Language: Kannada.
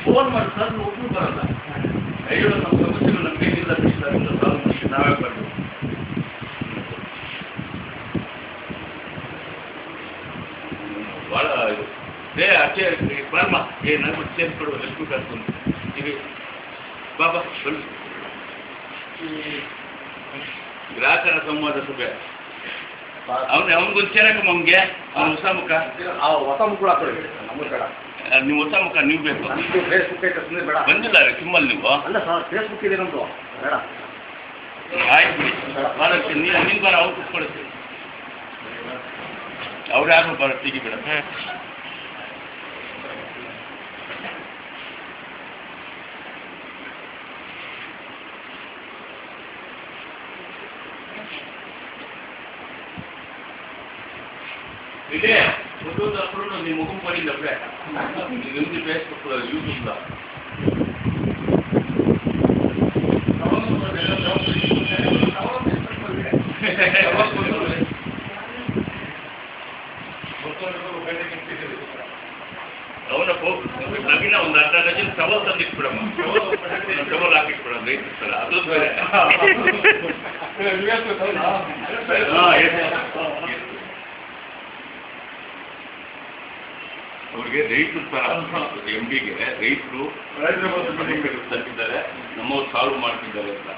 ಫೋನ್ ಮಾಡಿ ಸರ್ ಒಬ್ಬರು ಬರಲ್ಲ. ಅಯ್ಯೋ ನಮ್ಮ ಸಮಸ್ಯೆಗಳು ನಮಗೇನಿಲ್ಲ ಸರ್ ಸಾಲ್ವ್ ಮಾಡಿ ನಾವೇ ಬರಬೇಕು. ಭಾಳ ರೇ ಅಚ್ಚೆ ಬಾರಮ್ಮ ನನಗೆ ಸೇರಿಸ್ಕೊಡು ಲಕ್ಷ್ಮೀ ಕರ್ಕೊಂಡು ಈಗ ಬಾಬಾ ಬನ್ನಿ. ಗ್ರಾಹಕರ ಸಂವಾದ ಸಭೆ ಅವನಿಗೊಂದು ಸೇರಕಮ್ಮ ಅವ್ನಿಗೆ ಅವ್ನ ಹೊಸ ಮುಖ ಹೊಸ ಮುಖಗಳು ಹಾಕೊಳ್ಳಿ ನಮಗೆ ಬೇಡ. ನೀವು ಹೊಸ ಮುಖ ನೀವು ಬೇಕು. ಫೇಸ್ಬುಕ್ ಐತೆ ಸುಮ್ಮನೆ ಬೇಡ. ಬಂದಿಲ್ಲ ರೀ ಸುಮ್ಮಲ್ಲಿ ನೀವು ಅಲ್ಲ ಸರ್ ಫೇಸ್ಬುಕ್ ಇದೆ ನಮ್ಮದು ಬೇಡ. ಆಯ್ತು ಬರತ್ತೆ ನೀನು ಬರ ಅವ್ರು ಕುತ್ಕೊಳ್ತೀವಿ ಅವ್ರು ಯಾರು ಬರ ತೆಗಿ ಬಿಡ. ఇదే ఫోటోలు అప్పుడు నీ ముఖం పడింది అప్పుడే ఇది ఫేస్బుక్ యూట్యూబ్లో అవునప్పు నవీన ಒಂದು ಅರ್ಧ ಡಜನ್ ಟವಲ್ ತಂದಿಟ್ಬಿಡಮ್ಮ. ಟವಲ್ ಹಾಕಿಟ್ಬಿಡಮ್ಮ ರೈತರ ಅದು ಬೇರೆ. ಅವ್ರಿಗೆ ರೈತರು ಸರ್ MPಗೆ ರೈತರು ತಂದಿದ್ದಾರೆ ನಮ್ಮವ್ರು ಸಾಲ್ವ್ ಮಾಡ್ತಿದ್ದಾರೆ ಅಂತ.